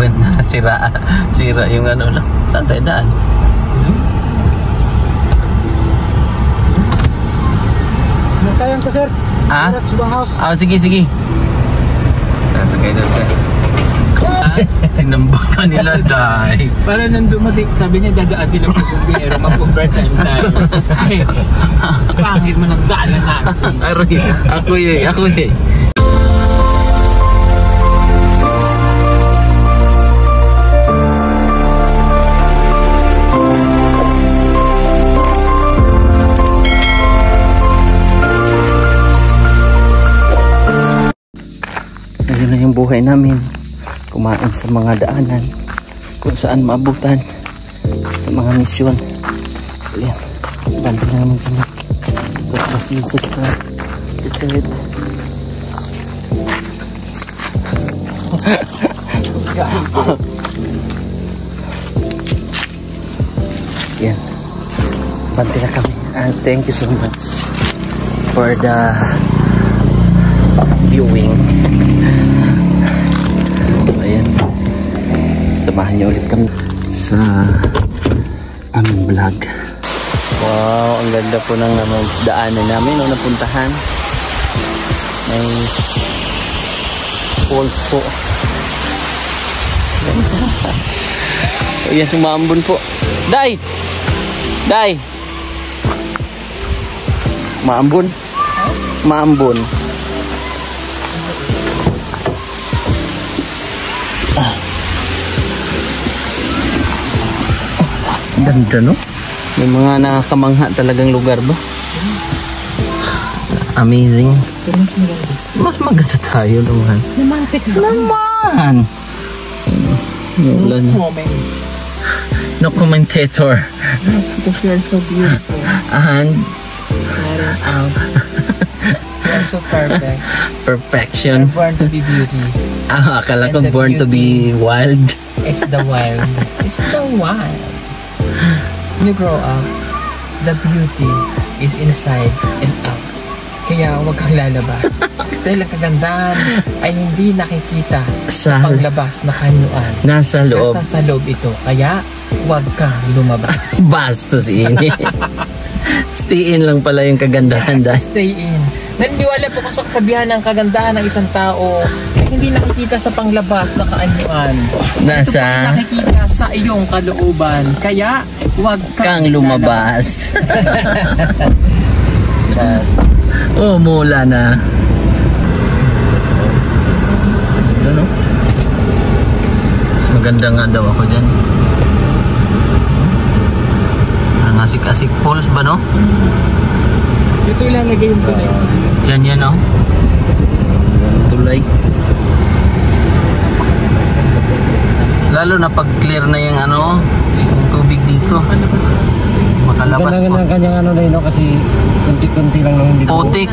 checkpoint na. Sira yung ano lang. Saan tayo daan? Natayan ko, sir. Ah? Subang house. Ah, sige. Sasakay daw siya. Tinambak ka nila, Day. Para nang dumating, sabi niya dadaan sila po yung biyero, mag-overtime tayo. Pangit mo ng daanan natin. Ako eh. So yun na yung buhay namin. Kumain sa mga daanan kung saan maabutan sa mga misyon. So yan, banda naman kami. Tapos si sister Ed. Yan, banda na kami. And thank you so much for the viewing. Ayan, samahan niyo ulit kami sa aming vlog. Wow, ang ganda po ng daanan namin nung napuntahan. May falls po. Ayan, sumaambon po. Day! Maambon. Ganda, no? May mga nakakamangha talagang lugar ba? Amazing. Mas maganda tayo naman. Naman! No commentator. Yes, because you are so beautiful. And Sliding out. You are so perfect. perfection. You're born to be beauty. Akala ko And the born to be wild. It's the wild. It's the wild. When you grow up, the beauty is inside and out. Kaya huwag kang lalabas. Dahil ang kagandahan ay hindi nakikita Sa paglabas na kanyuan. nasa loob. Nasa sa loob ito. Kaya huwag kang lumabas. Bastos ini. Stay in lang pala yung kagandahan dahil. Stay in. Naniniwala po ko sa kasabihan ng kagandahan ng isang tao ay hindi nakikita sa panglabas na kaanyuan. Nasa Ito pang nakikita sa iyong kalooban. Kaya huwag kang lumabas. Oh, mula na. Ano? Maganda nga daw ako dyan. Ang asik-asik falls ba, no? Ito ilalagay yung tulay. Dyan yan, no? Tulay. Lalo na pag clear na yung ano, yung tubig dito. Makalabas po. Ang kanyang ano na yun, no? Kasi kunti-kunti lang nung hindi buo. Putik.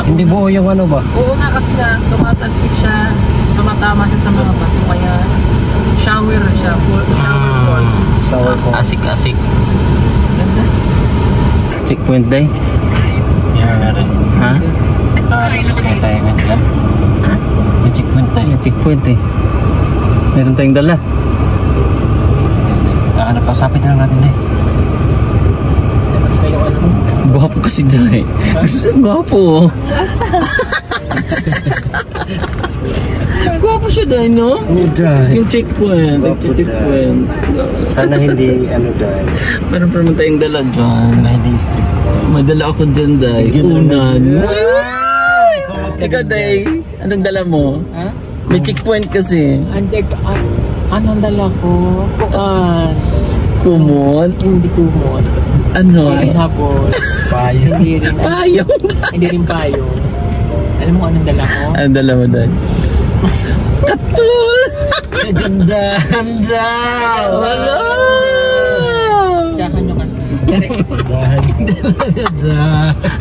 Hindi buo yung ano ba? Oo nga kasi nga, tumatalsik siya, tumatama siya sa mga bato. Kaya shower siya, shower falls. Shower po. Asik-asik. Ganda. Checkpoint day. Ha? Checkpoint tayo nga dyan. May checkpoint tayo. May checkpoint eh. Meron tayong dala. Kausapin na lang natin eh. Labas pa yung ano. Gwapo kasi dahil. Gwapo. Gwapo siya dahil, no? Yung checkpoint. Checkpoint. Sana hindi ano dahil. Meron pa naman tayong dala dyan. Sana hindi strict. May dala ako dyan dahil. Unan. Ikaw dahil. Anong dala mo? Ha? May checkpoint kasi. Anong dala ko? Kuan. Kumot. Hindi kumot. Ano? Pineapple. Payo. Hindi rin. Payong. Hindi rin payo. Alam mo anong dala ko? Anong dala mo dahil? Katul! Kagandahan daw! Wala! Tsakan nyo kasi.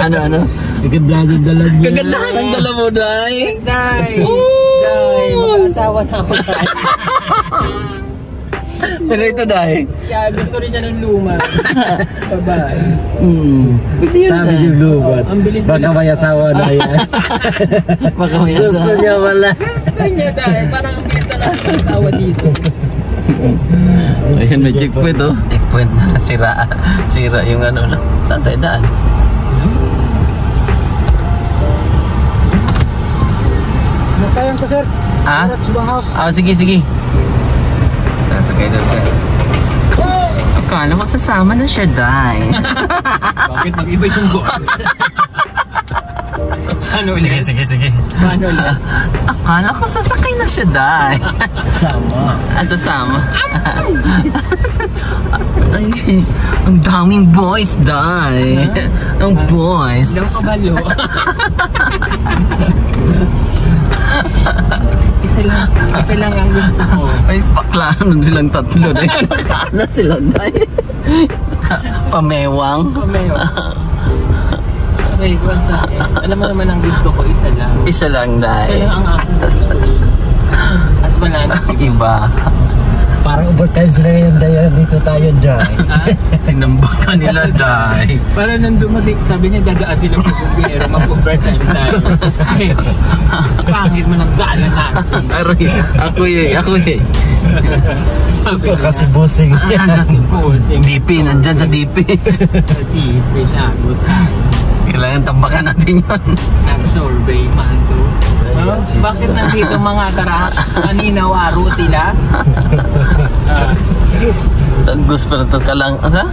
Ano? Kagandahan ng dala niya. Kagandahan ang dala mo, Day. Yes, Day! Oh! Day, mag-asawa na ako, Day. Pero ito, Day. Kaya gusto rin siya ng luma. Bye-bye. Sabi yung lubat. Ang bilis Baka may asawa na yan. Baka may Gusto niya wala. Gusto niya, Day. Parang ang bilis na lang ang asawa dito. Ayan, may checkpoint oh. Checkpoint na. Sira yung ano lang. Saan tayo daan? Natayan ko, sir. Ah? Subang house. Sige. Sasakay daw siya. Akala ko sasama na siya, Day. Bakit mag-iba yung buwan? Ano Sige. Paano ulit? Akala ko sasakay na siya, Day. Sama. Sasama. Ay, ang daming boys, Day. Ang boys. Daw kabalo. Isa lang ang gusto ko. Ay, bakla nun silang tatlo. Nakakala sila, Day. Pamewang. Pameo. Okay, once alam mo naman ang gusto ko, isa lang. Isa lang, Day. Isa lang ang aking gusto. At wala na. Iba. Parang overtime sila ngayon, Dayan. Dito tayo, Day. Tinambakan nila, Day. Para nang dumating, sabi niya dadaan sila mag-bumbero, mag-overtime tayo. Pangit mo ng gala natin. Aray, ako eh. Sabi niya, Kasi bossing. pusing. DP, nandyan sa DP. Sa TV, lagot tayo. Kailangan tambakan natin yun. Nag-survey man to. Huh? Bakit nandito mga kanina waro sila? Tagus pa na ito. Kabanglasan.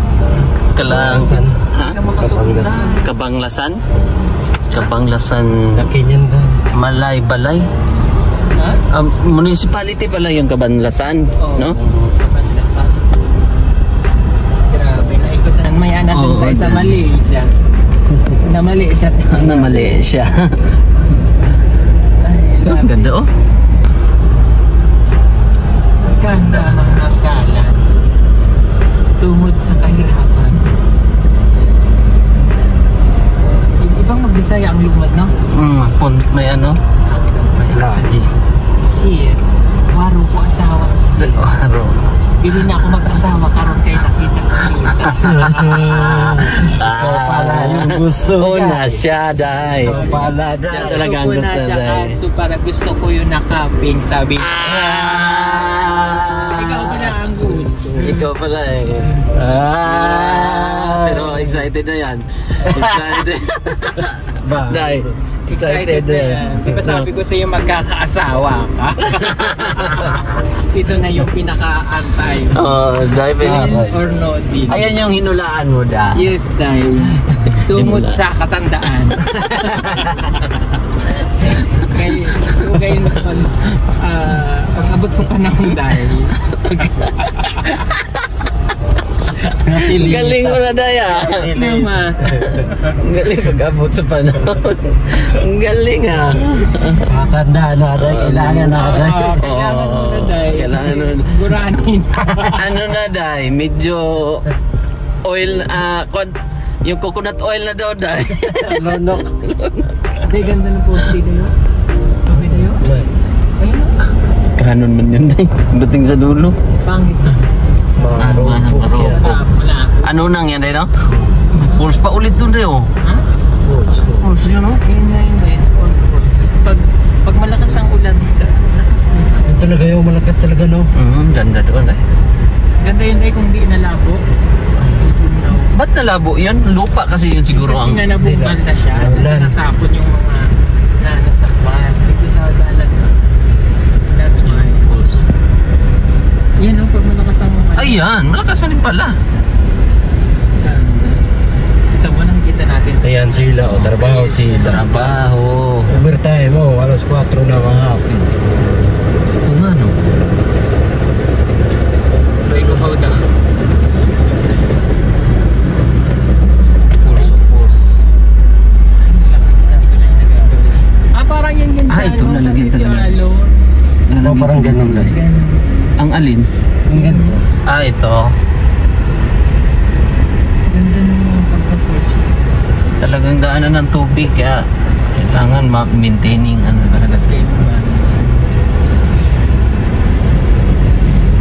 Ha? Kabanglasan. Kabanglasan. Laki niyan, Day. Balay. Ha? Municipality pala yung Kabanglasan. No? Kabanglasan. Grabe, naikutan. Maya na Oo, tayo sa dyan. Malaysia. Na Malaysia. Na mali siya. Ay, Ganda oh. Ganda mga kalan. Tungod sa kahirapan. Yung ibang magbisaya ang lumad, no? May ano? May aksagi. Lagi. Sir, waro ko asawa. Sir. Waro. Bili na ako mag-asawa karon kay nakita ko kita. Ikaw pala yung gusto Una siya, Day. Ikaw pala, Siya Day. talaga ang Gusto ko na gusto, siya Day. kaso para gusto ko yung nakaping, sabi niya. Ikaw ko na ang gusto. Ikaw pala eh. Pero excited na yan. Excited. Ba? Day. Excited na yan. Di ba sabi ko sa'yo magkakaasawa ka? Ito na yung pinaka-antay. Day. Deal or no deal? Ayan yung hinulaan mo, Da. Yes, dahil tungod Himula. sa katandaan. Ngayon pag abot sa panahon dahil Galing mo na, Day, ah. naman. Ang galing pag-abot sa panahon. Ang galing, ah. Matanda na, Day. Kailangan na, Day. Kailangan mo na dahil Kailangan mo na. guranin. Ano na, Day? Medyo oil, yung coconut oil na daw, Day. Lonok. Ay, ganda ng post dito yun. Okay na yun? Ayun. Kanon man yun, Day. Dating sa dulo. Pangit na. Marupok yan. Wala. Ano nang yan, Day, no? Pulse pa ulit dun, Day, oh. Ha? Pulse yun, no? Yun. Pag malakas ang ulan, lakas na. Ito talaga yung malakas talaga, no? Ganda doon, Day. Ganda yun ay kung di nalabo. Ba't nalabo yun? Lupa kasi yun siguro Kasi ang... nga nabungal na siya. Ulan. Natapon yung mga nano sa kwan. Dito sa dalan. That's why. Pulse. Yan o, pag malakas ang Ayan, malakas pa rin pala. ganda. Kita mo, nakikita natin. Ayan sila, o. Trabaho sila. Trabaho. Overtime, o. Alas 4 na mga hapon. Kung ano? May luhaw na. Pulse. Parang yan din sa Ito na sa lagyan Sitio talaga. Alon. O, parang ganun, Day. Ang alin? Ang ganito. Ito. Ganda ng mga pagka-force. Talagang daanan ng tubig kaya kailangan maintaining ano talaga.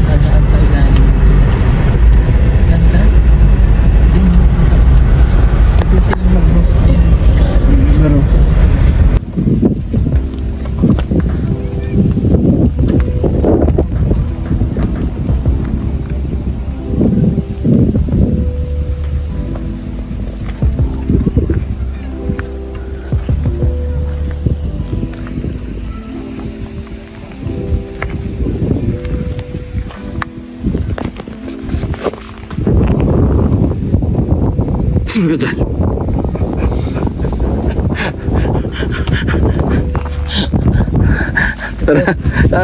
Dadaan sa ilalim. Ganda. Pwede silang mag-host din. Pero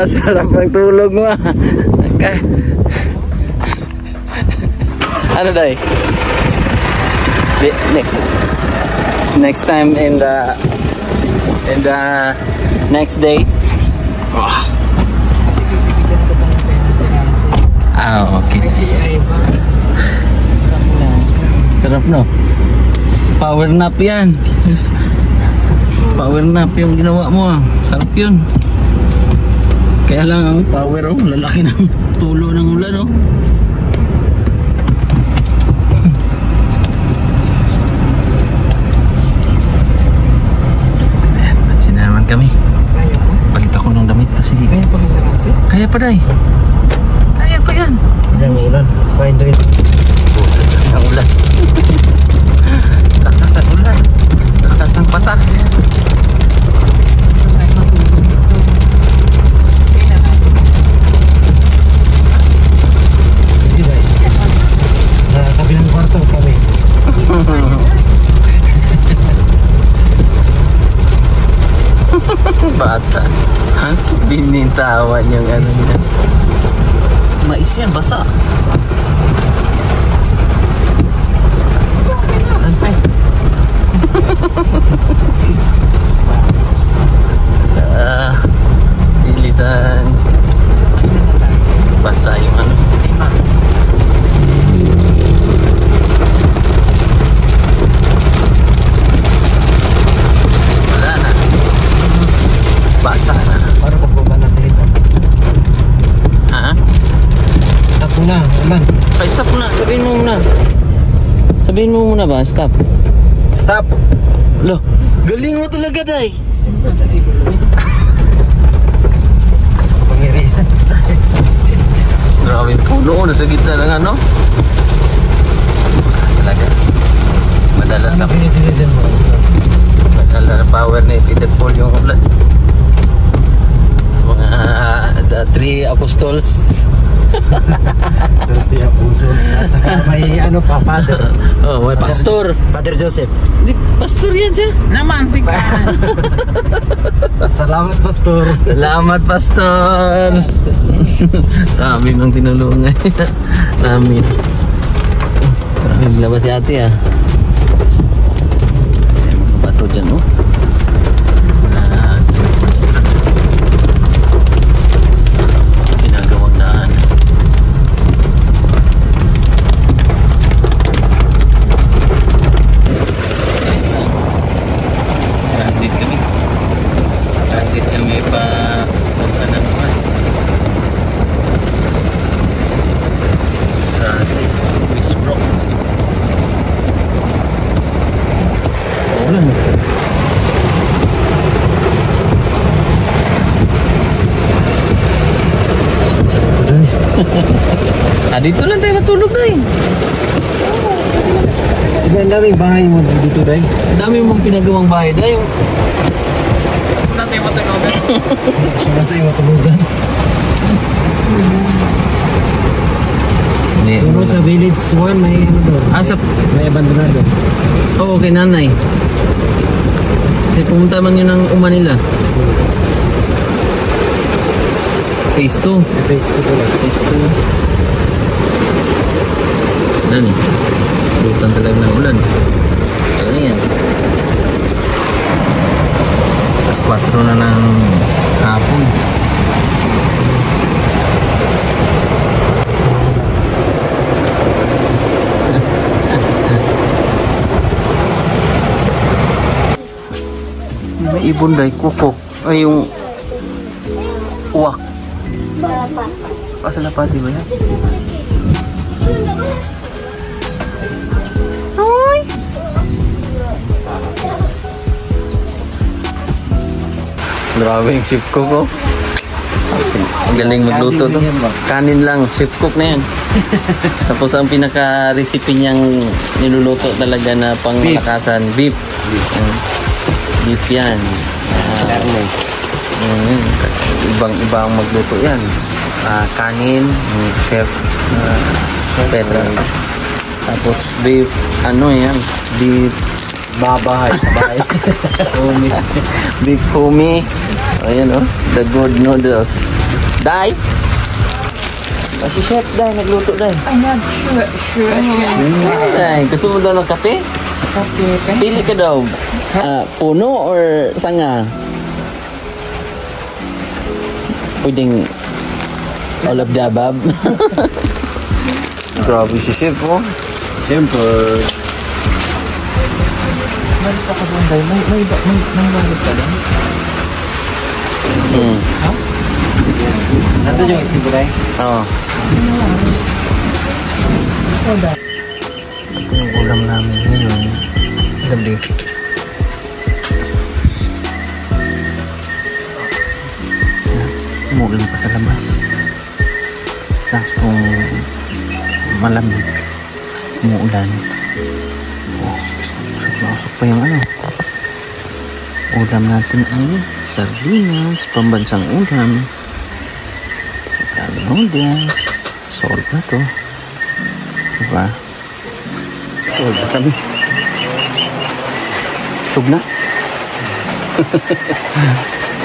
Sarap ng tulog mo. Okay. Ano day? Next time in the next day. Oh. Okay. Sarap no? Power nap yan. Power nap yung ginawa mo. Sarap yun. Kaya lang ang power lalaki ng tulo ng ulan Ayan, pansin na naman kami. Palit ako ng damit kasi kaya pa day. Kaya pa yan. Ang ulan. Pahin doon. Ang ulan. Lakas ang ulan. Lakas ng patak. Sa kabilang kwarto kami. Bata. Ha? Binintawan yung ano niya. Mais yan, basa. Antay. Ilisan. Basa yung ano. Wala na. Basa na. Para pagbuban natin ito. Ha? Stop muna, ulan. Pa-stop muna. Sabihin mo muna. Sabihin mo muna ba? Stop. Stop! Lo, galing mo talaga, day. Pangirihan. Grabe, puno nasa gitna ng ano. Talaga. Madalas na. Pinisiligyan mo? Madala na power ni Peter Paul yung ulan. Mga 3 apostles. Dirty apostles. At saka may ano pa, Father. Oh, may pastor. Father Joseph. Di, pastor yan siya. Namantik ka. Salamat, Pastor. Salamat, pastor. Dami mang tinulungan. Dami. Dami labas si ate ah. May mga bato dyan oh. Ginagawang daan. Stranded kami. Stranded kami pa punta ng mga Trasig, Wisbrook. Ulan. Dito lang tayo matulog na eh. Ang daming bahay mo dito, Day. Dami mong pinagawang bahay dahil natin matulugan. Gusto na tayo matulugan. Pero sa Village 1 may ano doon. May abandonado. Oo, kay nanay. Kasi pumunta man yun ng uma nila. Phase 2. Phase 2 pala. Phase 2. Ano eh. Lutan talaga ng ulan. Ano yan? Alas 4 na ng hapon. May ibon dahil kukok. Ay yung uwak. Salapa. Salapati ba yan? Grabe yung chef cook oh. Ang galing magluto to. Kanin lang, chef cook na yan. Tapos ang pinaka-recipe niyang niluluto talaga na pangmalakasan, beef. Beef yan. Ibang-iba ang magluto yan. Kanin, chef Petra. Tapos beef, ano yan? Beef Babahay sa bahay. humi. Beef humi. Ayan oh, the good noodles. Dai! Si Chef Dai, nagluto Dai. I'm not sure. Dai, gusto mo daw ng kape? Okay. Pili ka daw. Puno or sanga? Pwedeng all of the above. Grabe si Chef oh. Siyempre. Malis ako doon tayo. May wallet ka doon? Ha? Nandun yung istipo tayo. Oo. Hold on. Ito yung ulam namin ngayon. Gabi. Umulan pa sa labas. Saktong malamig. Umuulan. Masok pa yung ano. Ulam natin ay sardinas, pambansang ulam. Saka noodles. Solve na to. Diba? Solve na kami. Busog na?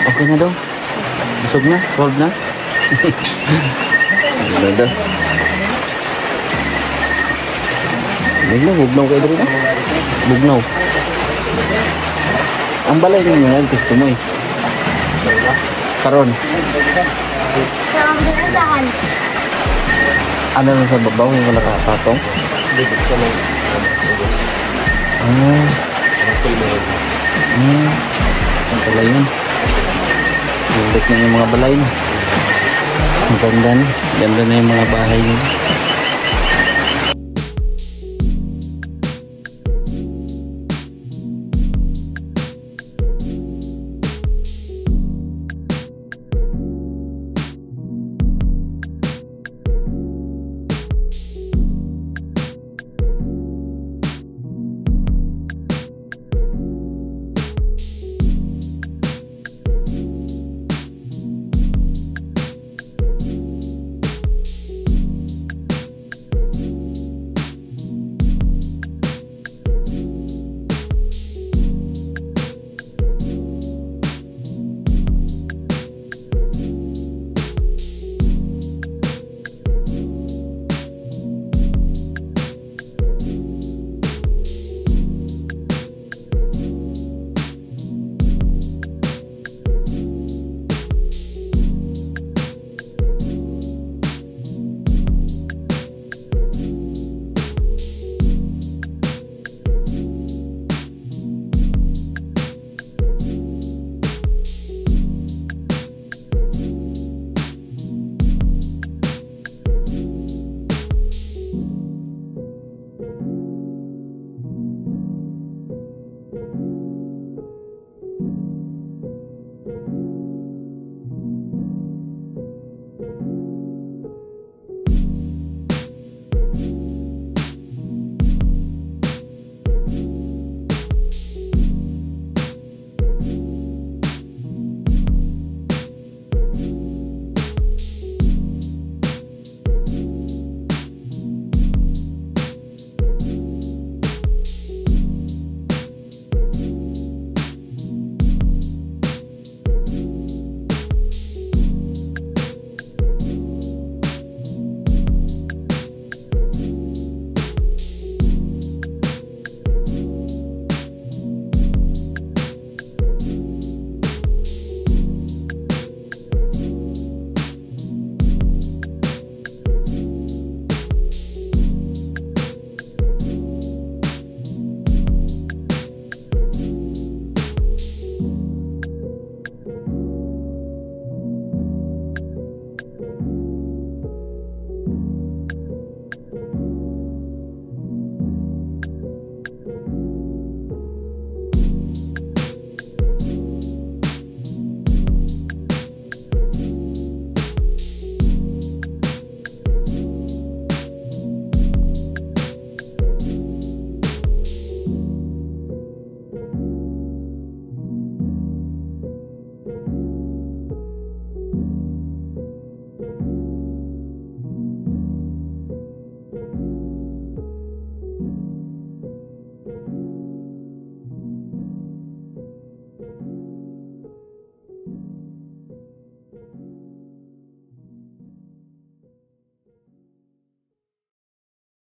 Okay na daw? Busog na? Solve na? Ano daw? Bugnaw kayo dito? Bugnaw. Ang balay ninyo yan, gusto mo eh. Karon. Ano na sa babaw yung wala kakatong? Ang balay yun. Bulik na yung mga balay na. Ang ganda na. Ganda na yung mga bahay yun.